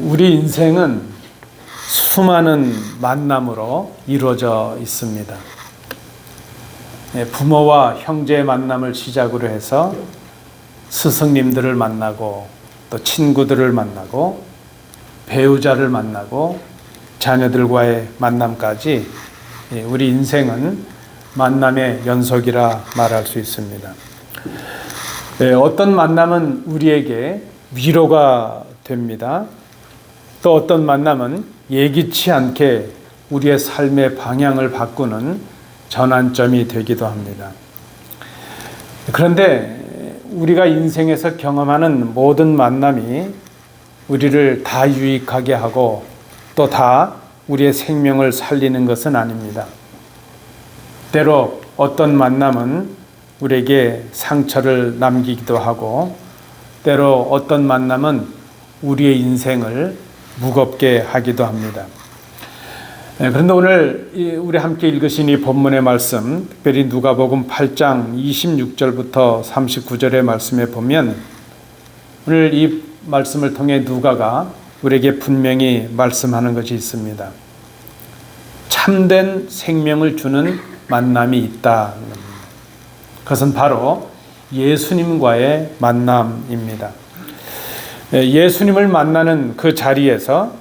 우리 인생은 수많은 만남으로 이루어져 있습니다. 부모와 형제의 만남을 시작으로 해서 스승님들을 만나고 또 친구들을 만나고 배우자를 만나고 자녀들과의 만남까지 우리 인생은 만남의 연속이라 말할 수 있습니다. 어떤 만남은 우리에게 위로가 됩니다. 또 어떤 만남은 예기치 않게 우리의 삶의 방향을 바꾸는 전환점이 되기도 합니다. 그런데 우리가 인생에서 경험하는 모든 만남이 우리를 다 유익하게 하고 또 다 우리의 생명을 살리는 것은 아닙니다. 때로 어떤 만남은 우리에게 상처를 남기기도 하고 때로 어떤 만남은 우리의 인생을 무겁게 하기도 합니다. 그런데 오늘 우리 함께 읽으신 이 본문의 말씀, 특별히 누가복음 8장 26절부터 39절의 말씀에 보면 오늘 이 말씀을 통해 누가가 우리에게 분명히 말씀하는 것이 있습니다. 참된 생명을 주는 만남이 있다. 그것은 바로 예수님과의 만남입니다. 예수님을 만나는 그 자리에서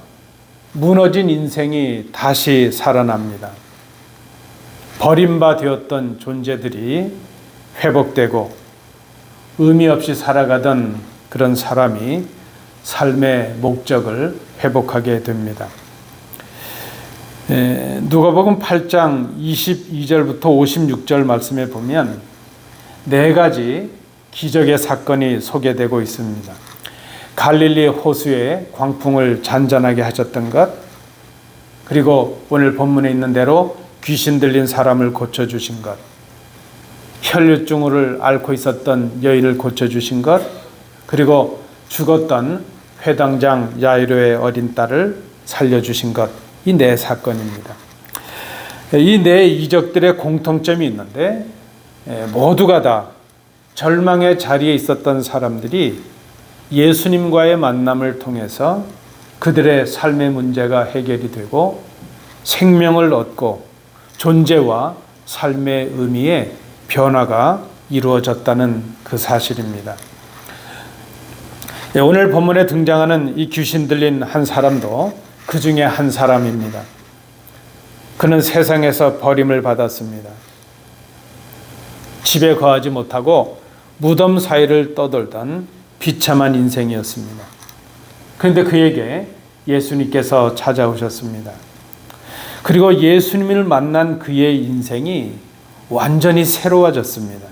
무너진 인생이 다시 살아납니다. 버림받았던 존재들이 회복되고 의미 없이 살아가던 그런 사람이 삶의 목적을 회복하게 됩니다. 누가복음 8장 22절부터 56절 말씀에 보면 4가지 기적의 사건이 소개되고 있습니다. 갈릴리 호수에 광풍을 잔잔하게 하셨던 것, 그리고 오늘 본문에 있는 대로 귀신 들린 사람을 고쳐주신 것, 혈류증을 앓고 있었던 여인을 고쳐주신 것, 그리고 죽었던 회당장 야이로의 어린 딸을 살려주신 것, 이 4사건입니다. 이 4 이적들의 공통점이 있는데 모두가 다 절망의 자리에 있었던 사람들이 예수님과의 만남을 통해서 그들의 삶의 문제가 해결이 되고 생명을 얻고 존재와 삶의 의미에 변화가 이루어졌다는 그 사실입니다. 오늘 본문에 등장하는 이 귀신 들린 한 사람도 그 중에 한 사람입니다. 그는 세상에서 버림을 받았습니다. 집에 거하지 못하고 무덤 사이를 떠돌던 비참한 인생이었습니다. 그런데 그에게 예수님께서 찾아오셨습니다. 그리고 예수님을 만난 그의 인생이 완전히 새로워졌습니다.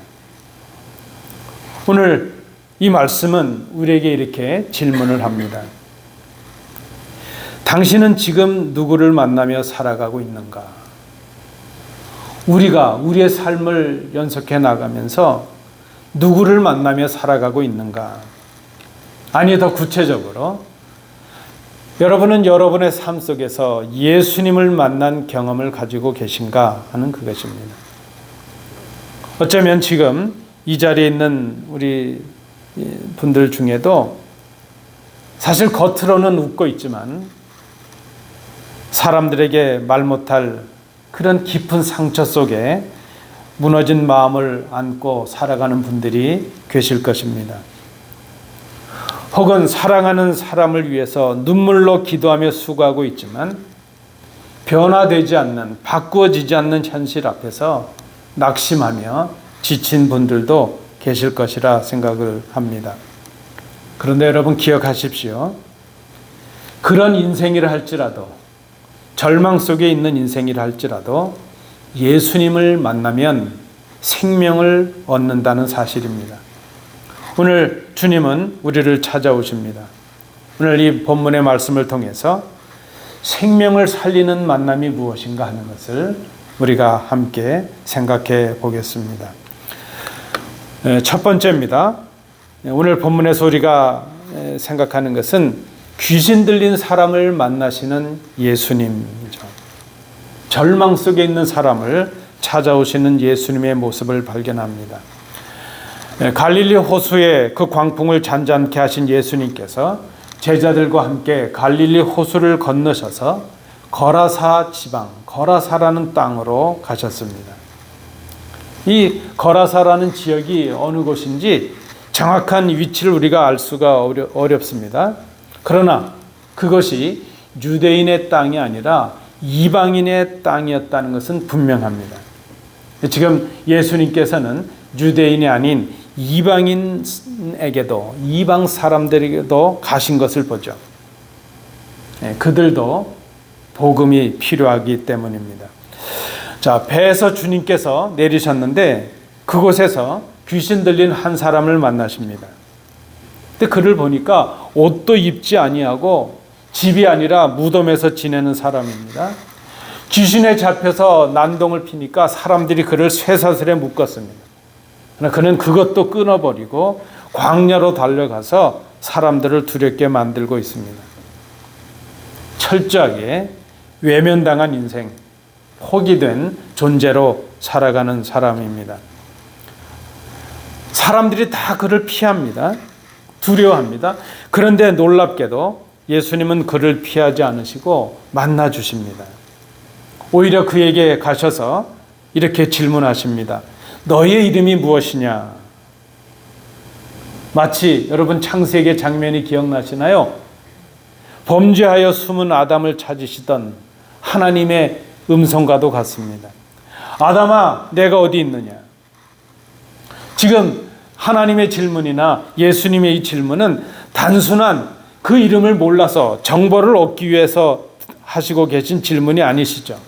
오늘 이 말씀은 우리에게 이렇게 질문을 합니다. 당신은 지금 누구를 만나며 살아가고 있는가? 우리가 우리의 삶을 연속해 나가면서 누구를 만나며 살아가고 있는가? 아니, 더 구체적으로 여러분은 여러분의 삶 속에서 예수님을 만난 경험을 가지고 계신가 하는 그것입니다. 어쩌면 지금 이 자리에 있는 우리 분들 중에도 사실 겉으로는 웃고 있지만 사람들에게 말 못할 그런 깊은 상처 속에 무너진 마음을 안고 살아가는 분들이 계실 것입니다. 혹은 사랑하는 사람을 위해서 눈물로 기도하며 수고하고 있지만 변화되지 않는, 바꾸어지지 않는 현실 앞에서 낙심하며 지친 분들도 계실 것이라 생각을 합니다. 그런데 여러분 기억하십시오. 그런 인생이라 할지라도, 절망 속에 있는 인생이라 할지라도 예수님을 만나면 생명을 얻는다는 사실입니다. 오늘 주님은 우리를 찾아오십니다. 오늘 이 본문의 말씀을 통해서 생명을 살리는 만남이 무엇인가 하는 것을 우리가 함께 생각해 보겠습니다. 첫 번째입니다. 오늘 본문에서 우리가 생각하는 것은 귀신 들린 사람을 만나시는 예수님이죠. 절망 속에 있는 사람을 찾아오시는 예수님의 모습을 발견합니다. 갈릴리 호수에 그 광풍을 잔잔케 하신 예수님께서 제자들과 함께 갈릴리 호수를 건너셔서 거라사 지방, 거라사라는 땅으로 가셨습니다. 이 거라사라는 지역이 어느 곳인지 정확한 위치를 우리가 알 수가 어렵습니다. 그러나 그것이 유대인의 땅이 아니라 이방인의 땅이었다는 것은 분명합니다. 지금 예수님께서는 유대인이 아닌 이방인에게도, 이방 사람들에게도 가신 것을 보죠. 그들도 복음이 필요하기 때문입니다. 자, 배에서 주님께서 내리셨는데 그곳에서 귀신 들린 한 사람을 만나십니다. 근데 그를 보니까 옷도 입지 아니하고 집이 아니라 무덤에서 지내는 사람입니다. 귀신에 잡혀서 난동을 피니까 사람들이 그를 쇠사슬에 묶었습니다. 그러나 그는 그것도 끊어버리고 광야로 달려가서 사람들을 두렵게 만들고 있습니다. 철저하게 외면당한 인생, 포기된 존재로 살아가는 사람입니다. 사람들이 다 그를 피합니다. 두려워합니다. 그런데 놀랍게도 예수님은 그를 피하지 않으시고 만나 주십니다. 오히려 그에게 가셔서 이렇게 질문하십니다. 너의 이름이 무엇이냐? 마치 여러분 창세기 장면이 기억나시나요? 범죄하여 숨은 아담을 찾으시던 하나님의 음성과도 같습니다. 아담아, 내가 어디 있느냐? 지금 하나님의 질문이나 예수님의 이 질문은 단순한 그 이름을 몰라서 정보를 얻기 위해서 하시고 계신 질문이 아니시죠.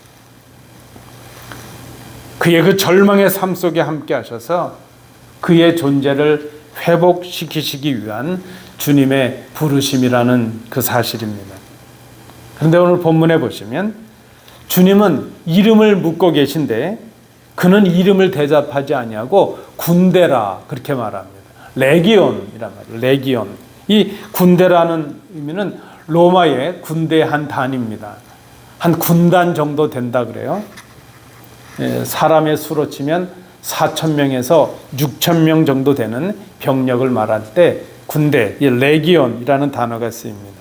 그의 그 절망의 삶 속에 함께 하셔서 그의 존재를 회복시키시기 위한 주님의 부르심이라는 그 사실입니다. 그런데 오늘 본문에 보시면 주님은 이름을 묻고 계신데 그는 이름을 대답하지 아니하고 군대라 그렇게 말합니다. 레기온이란 말이에요. 레기온. 이 군대라는 의미는 로마의 군대의 한 단위입니다. 한 군단 정도 된다 그래요. 사람의 수로 치면 4,000명에서 6,000명 정도 되는 병력을 말할 때 군대, 레기온이라는 단어가 쓰입니다.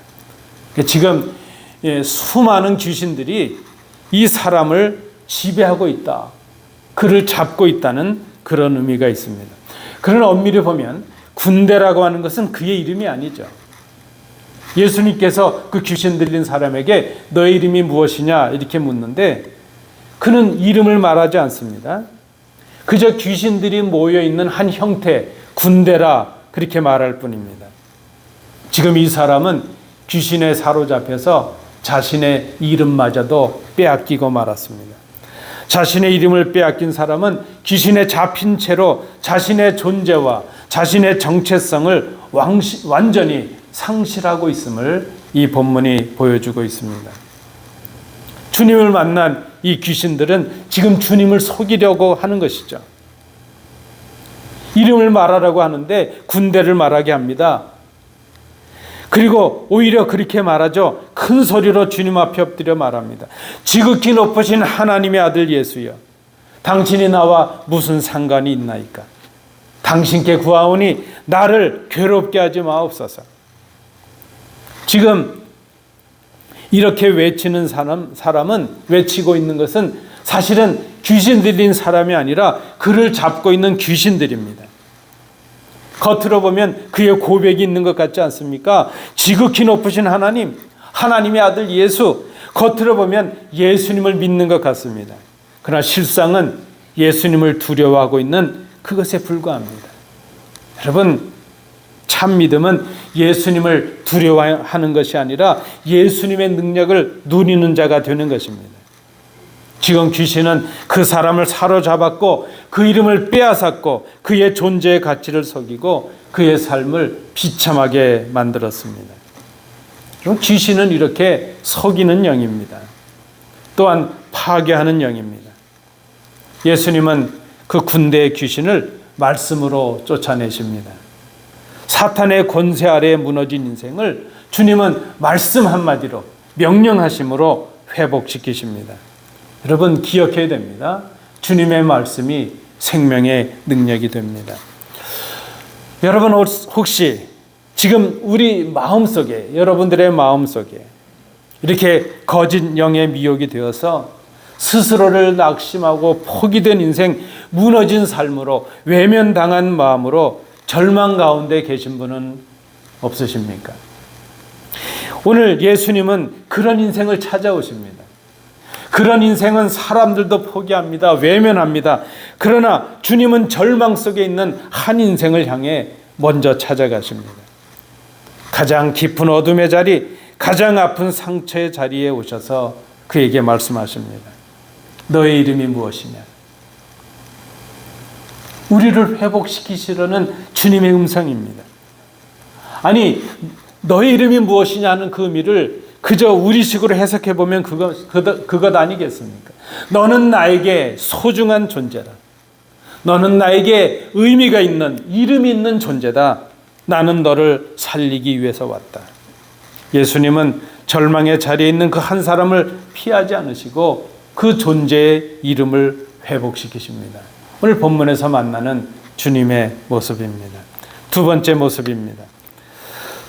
지금 수많은 귀신들이 이 사람을 지배하고 있다. 그를 잡고 있다는 그런 의미가 있습니다. 그러나 엄밀히 보면 군대라고 하는 것은 그의 이름이 아니죠. 예수님께서 그 귀신 들린 사람에게 너의 이름이 무엇이냐 이렇게 묻는데 그는 이름을 말하지 않습니다. 그저 귀신들이 모여있는 한 형태, 군대라 그렇게 말할 뿐입니다. 지금 이 사람은 귀신에 사로잡혀서 자신의 이름마저도 빼앗기고 말았습니다. 자신의 이름을 빼앗긴 사람은 귀신에 잡힌 채로 자신의 존재와 자신의 정체성을 완전히 상실하고 있음을 이 본문이 보여주고 있습니다. 주님을 만난 이 귀신들은 지금 주님을 속이려고 하는 것이죠. 이름을 말하라고 하는데 군대를 말하게 합니다. 그리고 오히려 그렇게 말하죠. 큰 소리로 주님 앞에 엎드려 말합니다. 지극히 높으신 하나님의 아들 예수여, 당신이 나와 무슨 상관이 있나이까? 당신께 구하오니 나를 괴롭게 하지 마옵소서. 지금 이렇게 외치는 사람은 외치고 있는 것은 사실은 귀신 들린 사람이 아니라 그를 잡고 있는 귀신들입니다. 겉으로 보면 그의 고백이 있는 것 같지 않습니까? 지극히 높으신 하나님, 하나님의 아들 예수, 겉으로 보면 예수님을 믿는 것 같습니다. 그러나 실상은 예수님을 두려워하고 있는 그것에 불과합니다. 여러분, 참 믿음은 예수님을 두려워하는 것이 아니라 예수님의 능력을 누리는 자가 되는 것입니다. 지금 귀신은 그 사람을 사로잡았고 그 이름을 빼앗았고 그의 존재의 가치를 속이고 그의 삶을 비참하게 만들었습니다. 그럼 귀신은 이렇게 속이는 영입니다. 또한 파괴하는 영입니다. 예수님은 그 군대의 귀신을 말씀으로 쫓아내십니다. 사탄의 권세 아래에 무너진 인생을 주님은 말씀 한마디로 명령하심으로 회복시키십니다. 여러분 기억해야 됩니다. 주님의 말씀이 생명의 능력이 됩니다. 여러분 혹시 지금 우리 마음속에, 여러분들의 마음속에 이렇게 거짓 영의 미혹이 되어서 스스로를 낙심하고 포기된 인생, 무너진 삶으로, 외면당한 마음으로 절망 가운데 계신 분은 없으십니까? 오늘 예수님은 그런 인생을 찾아오십니다. 그런 인생은 사람들도 포기합니다. 외면합니다. 그러나 주님은 절망 속에 있는 한 인생을 향해 먼저 찾아가십니다. 가장 깊은 어둠의 자리, 가장 아픈 상처의 자리에 오셔서 그에게 말씀하십니다. 너의 이름이 무엇이냐? 우리를 회복시키시려는 주님의 음성입니다. 아니, 너의 이름이 무엇이냐는 그 의미를 그저 우리식으로 해석해 보면 그것 아니겠습니까? 너는 나에게 소중한 존재다. 너는 나에게 의미가 있는, 이름이 있는 존재다. 나는 너를 살리기 위해서 왔다. 예수님은 절망의 자리에 있는 그 한 사람을 피하지 않으시고 그 존재의 이름을 회복시키십니다. 오늘 본문에서 만나는 주님의 모습입니다. 두 번째 모습입니다.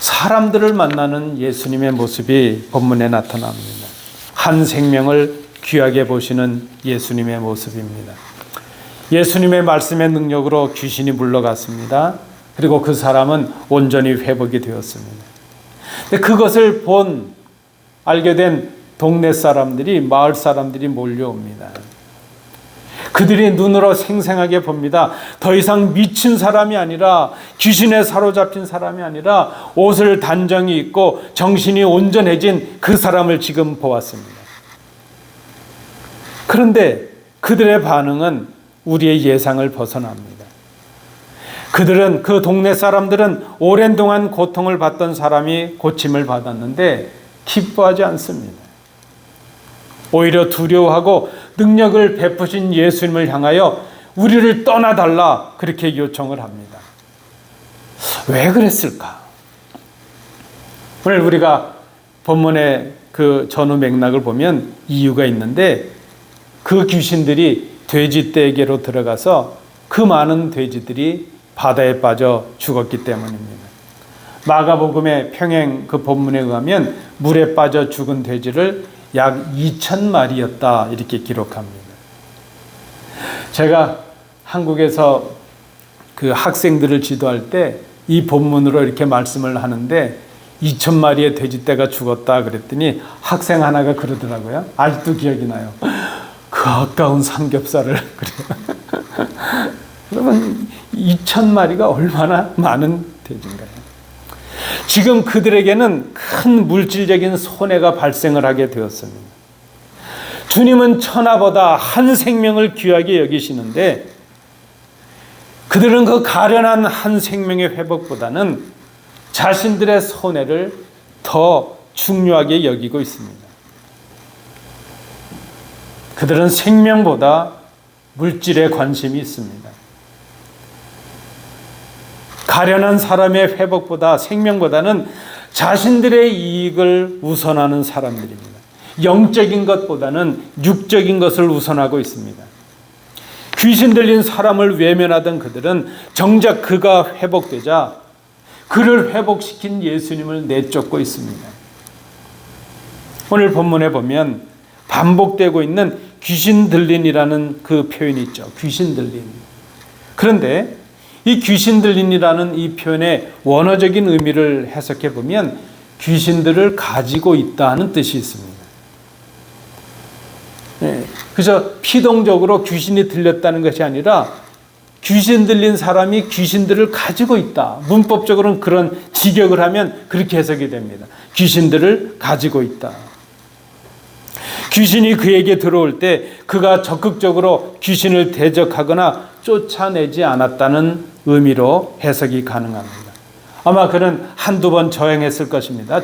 사람들을 만나는 예수님의 모습이 본문에 나타납니다. 한 생명을 귀하게 보시는 예수님의 모습입니다. 예수님의 말씀의 능력으로 귀신이 물러갔습니다. 그리고 그 사람은 온전히 회복이 되었습니다. 그것을 알게 된 동네 사람들이, 마을 사람들이 몰려옵니다. 그들이 눈으로 생생하게 봅니다. 더 이상 미친 사람이 아니라, 귀신에 사로잡힌 사람이 아니라 옷을 단정히 입고 정신이 온전해진 그 사람을 지금 보았습니다. 그런데 그들의 반응은 우리의 예상을 벗어납니다. 그 동네 사람들은 오랜 동안 고통을 받던 사람이 고침을 받았는데 기뻐하지 않습니다. 오히려 두려워하고 능력을 베푸신 예수님을 향하여 우리를 떠나달라 그렇게 요청을 합니다. 왜 그랬을까? 오늘 우리가 본문의 그 전후 맥락을 보면 이유가 있는데, 그 귀신들이 돼지떼에게로 들어가서 그 많은 돼지들이 바다에 빠져 죽었기 때문입니다. 마가복음의 평행 그 본문에 의하면 물에 빠져 죽은 돼지를 약 2,000마리였다 이렇게 기록합니다. 제가 한국에서 그 학생들을 지도할 때 이 본문으로 이렇게 말씀을 하는데 2,000마리의 돼지떼가 죽었다 그랬더니 학생 하나가 그러더라고요. 아직도 기억이 나요. 그 아까운 삼겹살을. 그래요. 여러분, 2,000마리가 얼마나 많은 돼지인가요? 지금 그들에게는 큰 물질적인 손해가 발생을 하게 되었습니다. 주님은 천하보다 한 생명을 귀하게 여기시는데 그들은 그 가련한 한 생명의 회복보다는 자신들의 손해를 더 중요하게 여기고 있습니다. 그들은 생명보다 물질에 관심이 있습니다. 가련한 사람의 회복보다, 생명보다는 자신들의 이익을 우선하는 사람들입니다. 영적인 것보다는 육적인 것을 우선하고 있습니다. 귀신 들린 사람을 외면하던 그들은 정작 그가 회복되자 그를 회복시킨 예수님을 내쫓고 있습니다. 오늘 본문에 보면 반복되고 있는 귀신 들린이라는 그 표현이 있죠. 귀신 들린. 그런데 이 귀신 들린이라는 이 표현의 원어적인 의미를 해석해 보면 귀신들을 가지고 있다는 뜻이 있습니다. 그래서 피동적으로 귀신이 들렸다는 것이 아니라 귀신 들린 사람이 귀신들을 가지고 있다. 문법적으로는 그런 직역을 하면 그렇게 해석이 됩니다. 귀신들을 가지고 있다. 귀신이 그에게 들어올 때 그가 적극적으로 귀신을 대적하거나 쫓아내지 않았다는 의미로 해석이 가능합니다. 아마 그는 한두 번 저항했을 것입니다.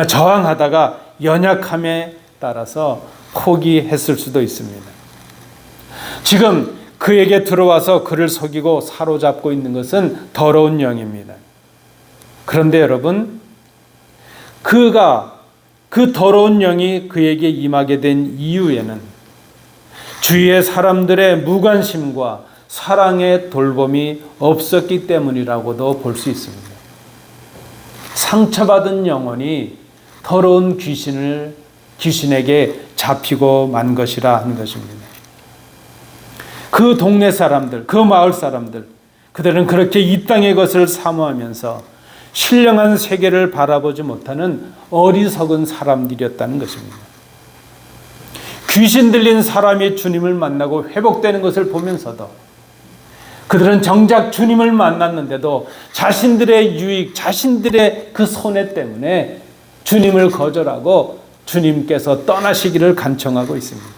저항하다가 연약함에 따라서 포기했을 수도 있습니다. 지금 그에게 들어와서 그를 속이고 사로잡고 있는 것은 더러운 영입니다. 그런데 여러분, 그 더러운 영이 그에게 임하게 된 이유에는 주위의 사람들의 무관심과 사랑의 돌봄이 없었기 때문이라고도 볼 수 있습니다. 상처받은 영혼이 더러운 귀신에게 잡히고 만 것이라 하는 것입니다. 그 동네 사람들, 그 마을 사람들, 그들은 그렇게 이 땅의 것을 사모하면서 신령한 세계를 바라보지 못하는 어리석은 사람들이었다는 것입니다. 귀신 들린 사람이 주님을 만나고 회복되는 것을 보면서도 그들은 정작 주님을 만났는데도 자신들의 유익, 자신들의 그 손해 때문에 주님을 거절하고 주님께서 떠나시기를 간청하고 있습니다.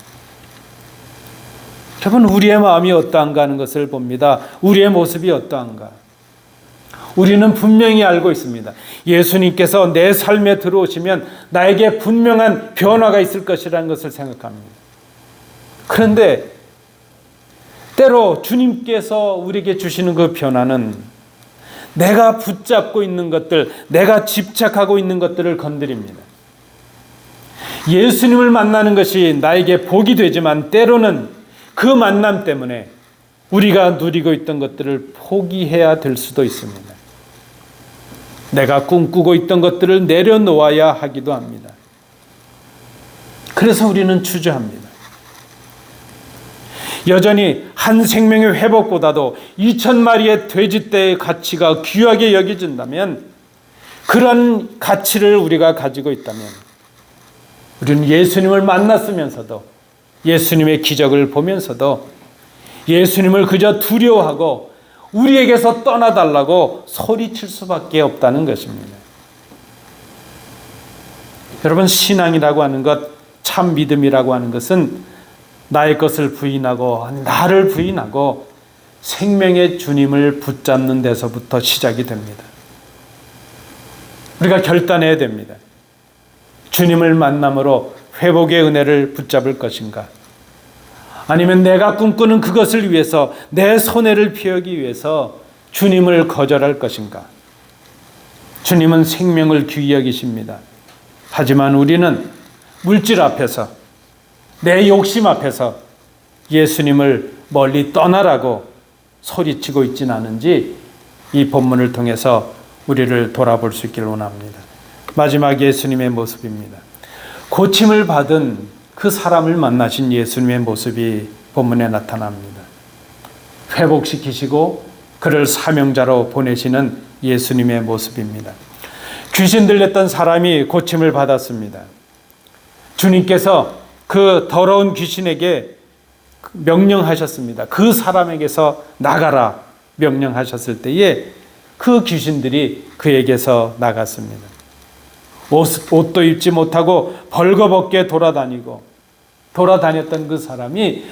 여러분, 우리의 마음이 어떠한가 하는 것을 봅니다. 우리의 모습이 어떠한가. 우리는 분명히 알고 있습니다. 예수님께서 내 삶에 들어오시면 나에게 분명한 변화가 있을 것이라는 것을 생각합니다. 그런데 때로 주님께서 우리에게 주시는 그 변화는 내가 붙잡고 있는 것들, 내가 집착하고 있는 것들을 건드립니다. 예수님을 만나는 것이 나에게 복이 되지만 때로는 그 만남 때문에 우리가 누리고 있던 것들을 포기해야 될 수도 있습니다. 내가 꿈꾸고 있던 것들을 내려놓아야 하기도 합니다. 그래서 우리는 주저합니다. 여전히 한 생명의 회복보다도 2,000마리의 돼지떼의 가치가 귀하게 여겨진다면, 그런 가치를 우리가 가지고 있다면 우리는 예수님을 만났으면서도, 예수님의 기적을 보면서도 예수님을 그저 두려워하고 우리에게서 떠나달라고 소리칠 수밖에 없다는 것입니다. 여러분, 신앙이라고 하는 것, 참 믿음이라고 하는 것은 나의 것을 부인하고 나를 부인하고 생명의 주님을 붙잡는 데서부터 시작이 됩니다. 우리가 결단해야 됩니다. 주님을 만남으로 회복의 은혜를 붙잡을 것인가? 아니면 내가 꿈꾸는 그것을 위해서, 내 손해를 피하기 위해서 주님을 거절할 것인가? 주님은 생명을 귀히 여기십니다. 하지만 우리는 물질 앞에서, 내 욕심 앞에서 예수님을 멀리 떠나라고 소리치고 있지는 않은지 이 본문을 통해서 우리를 돌아볼 수 있기를 원합니다. 마지막 예수님의 모습입니다. 고침을 받은 그 사람을 만나신 예수님의 모습이 본문에 나타납니다. 회복시키시고 그를 사명자로 보내시는 예수님의 모습입니다. 귀신 들렸던 사람이 고침을 받았습니다. 주님께서 그 더러운 귀신에게 명령하셨습니다. 그 사람에게서 나가라 명령하셨을 때에 그 귀신들이 그에게서 나갔습니다. 옷도 입지 못하고 벌거벗게 돌아다녔던 그 사람이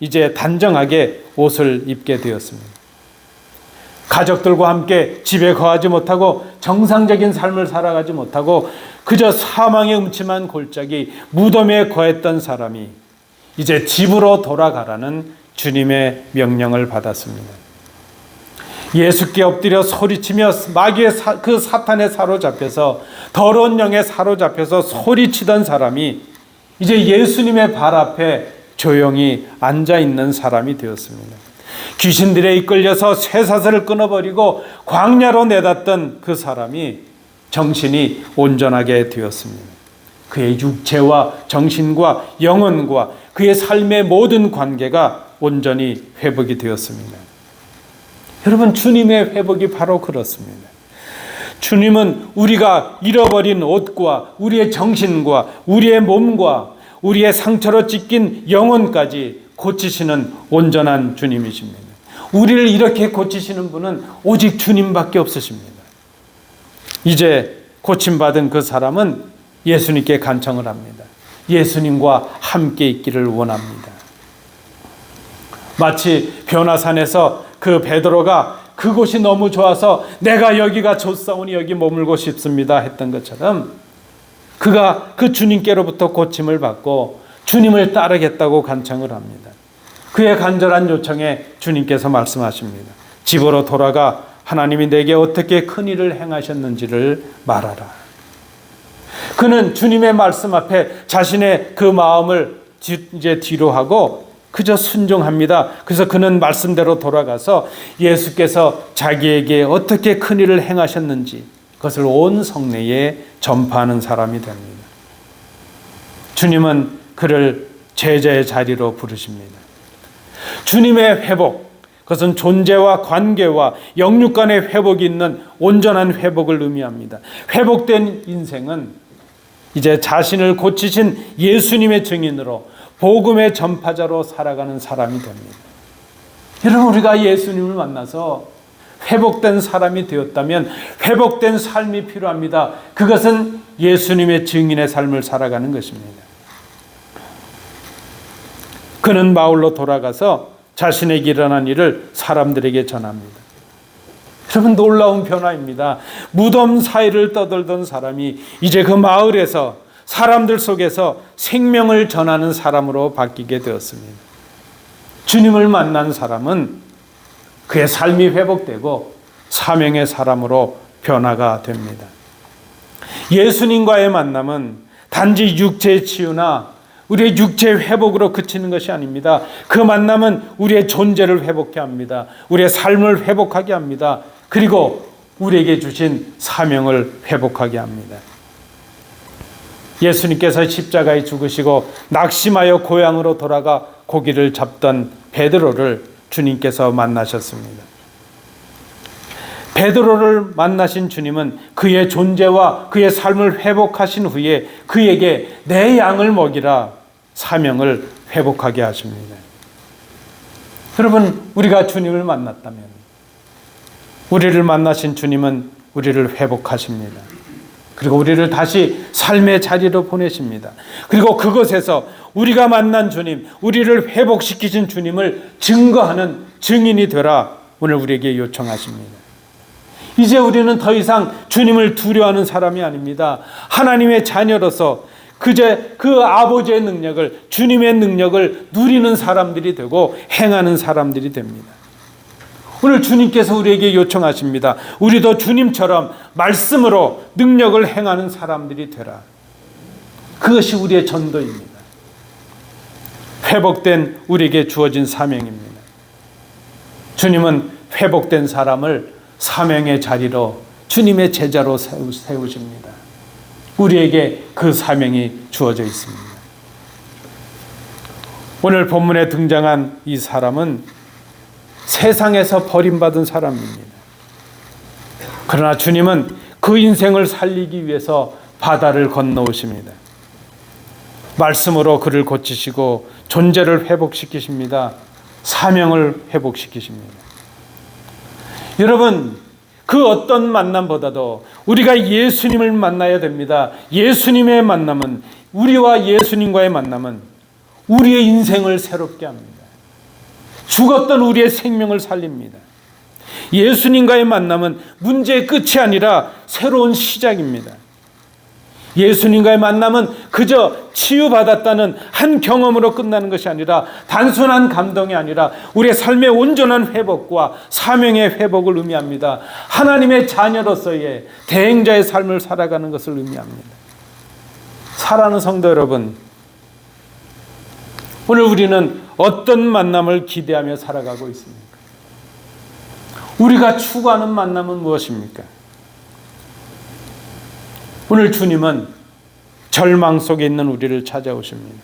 단정하게 옷을 입게 되었습니다. 가족들과 함께 집에 거하지 못하고 정상적인 삶을 살아가지 못하고 그저 사망의 음침한 골짜기 무덤에 거했던 사람이 이제 집으로 돌아가라는 주님의 명령을 받았습니다. 예수께 엎드려 소리치며 마귀의 그 사탄에 사로잡혀서, 더러운 영에 사로잡혀서 소리치던 사람이 이제 예수님의 발 앞에 조용히 앉아있는 사람이 되었습니다. 귀신들에 이끌려서 쇠사슬을 끊어버리고 광야로 내닫던 그 사람이 정신이 온전하게 되었습니다. 그의 육체와 정신과 영혼과 그의 삶의 모든 관계가 온전히 회복이 되었습니다. 여러분, 주님의 회복이 바로 그렇습니다. 주님은 우리가 잃어버린 옷과 우리의 정신과 우리의 몸과 우리의 상처로 찢긴 영혼까지 고치시는 온전한 주님이십니다. 우리를 이렇게 고치시는 분은 오직 주님밖에 없으십니다. 이제 고침받은 그 사람은 예수님께 간청을 합니다. 예수님과 함께 있기를 원합니다. 마치 변화산에서 그 베드로가 그곳이 너무 좋아서 내가 여기가 좋사오니 여기 머물고 싶습니다 했던 것처럼, 그가 그 주님께로부터 고침을 받고 주님을 따르겠다고 간청을 합니다. 그의 간절한 요청에 주님께서 말씀하십니다. 집으로 돌아가 하나님이 내게 어떻게 큰 일을 행하셨는지를 말하라. 그는 주님의 말씀 앞에 자신의 그 마음을 이제 뒤로 하고 그저 순종합니다. 그래서 그는 말씀대로 돌아가서 예수께서 자기에게 어떻게 큰 일을 행하셨는지 그것을 온 성내에 전파하는 사람이 됩니다. 주님은 그를 제자의 자리로 부르십니다. 주님의 회복, 그것은 존재와 관계와 영육 간의 회복이 있는 온전한 회복을 의미합니다. 회복된 인생은 이제 자신을 고치신 예수님의 증인으로 복음의 전파자로 살아가는 사람이 됩니다. 여러분, 우리가 예수님을 만나서 회복된 사람이 되었다면 회복된 삶이 필요합니다. 그것은 예수님의 증인의 삶을 살아가는 것입니다. 그는 마을로 돌아가서 자신에게 일어난 일을 사람들에게 전합니다. 여러분, 놀라운 변화입니다. 무덤 사이를 떠돌던 사람이 이제 그 마을에서 사람들 속에서 생명을 전하는 사람으로 바뀌게 되었습니다. 주님을 만난 사람은 그의 삶이 회복되고 사명의 사람으로 변화가 됩니다. 예수님과의 만남은 단지 육체의 치유나 우리의 육체 회복으로 그치는 것이 아닙니다. 그 만남은 우리의 존재를 회복케 합니다. 우리의 삶을 회복하게 합니다. 그리고 우리에게 주신 사명을 회복하게 합니다. 예수님께서 십자가에 죽으시고 낙심하여 고향으로 돌아가 고기를 잡던 베드로를 주님께서 만나셨습니다. 베드로를 만나신 주님은 그의 존재와 그의 삶을 회복하신 후에 그에게 내 양을 먹이라 사명을 회복하게 하십니다. 여러분, 우리가 주님을 만났다면 우리를 만나신 주님은 우리를 회복하십니다. 그리고 우리를 다시 삶의 자리로 보내십니다. 그리고 그것에서 우리가 만난 주님, 우리를 회복시키신 주님을 증거하는 증인이 되라 오늘 우리에게 요청하십니다. 이제 우리는 더 이상 주님을 두려워하는 사람이 아닙니다. 하나님의 자녀로서 그제 그 아버지의 능력을, 주님의 능력을 누리는 사람들이 되고 행하는 사람들이 됩니다. 오늘 주님께서 우리에게 요청하십니다. 우리도 주님처럼 말씀으로 능력을 행하는 사람들이 되라. 그것이 우리의 전도입니다. 회복된 우리에게 주어진 사명입니다. 주님은 회복된 사람을 사명의 자리로 주님의 제자로 세우십니다. 우리에게 그 사명이 주어져 있습니다. 오늘 본문에 등장한 이 사람은 세상에서 버림받은 사람입니다. 그러나 주님은 그 인생을 살리기 위해서 바다를 건너오십니다. 말씀으로 그를 고치시고 존재를 회복시키십니다. 사명을 회복시키십니다. 여러분, 그 어떤 만남보다도 우리가 예수님을 만나야 됩니다. 예수님의 만남은, 우리와 예수님과의 만남은 우리의 인생을 새롭게 합니다. 죽었던 우리의 생명을 살립니다. 예수님과의 만남은 문제의 끝이 아니라 새로운 시작입니다. 예수님과의 만남은 그저 치유받았다는 한 경험으로 끝나는 것이 아니라, 단순한 감동이 아니라 우리의 삶의 온전한 회복과 사명의 회복을 의미합니다. 하나님의 자녀로서의 대행자의 삶을 살아가는 것을 의미합니다. 사랑하는 성도 여러분, 오늘 우리는 어떤 만남을 기대하며 살아가고 있습니까? 우리가 추구하는 만남은 무엇입니까? 오늘 주님은 절망 속에 있는 우리를 찾아오십니다.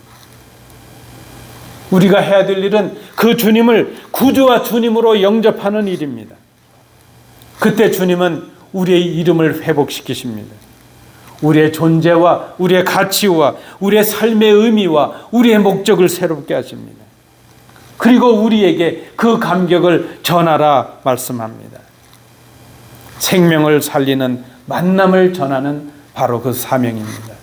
우리가 해야 될 일은 그 주님을 구주와 주님으로 영접하는 일입니다. 그때 주님은 우리의 이름을 회복시키십니다. 우리의 존재와 우리의 가치와 우리의 삶의 의미와 우리의 목적을 새롭게 하십니다. 그리고 우리에게 그 감격을 전하라 말씀합니다. 생명을 살리는 만남을 전하는 바로 그 사명입니다.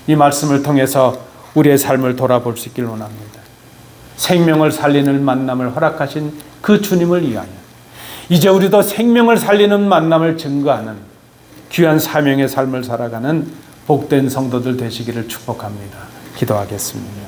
이 말씀을 통해서 우리의 삶을 돌아볼 수 있길 원합니다. 생명을 살리는 만남을 허락하신 그 주님을 위하여 이제 우리도 생명을 살리는 만남을 증거하는 귀한 사명의 삶을 살아가는 복된 성도들 되시기를 축복합니다. 기도하겠습니다.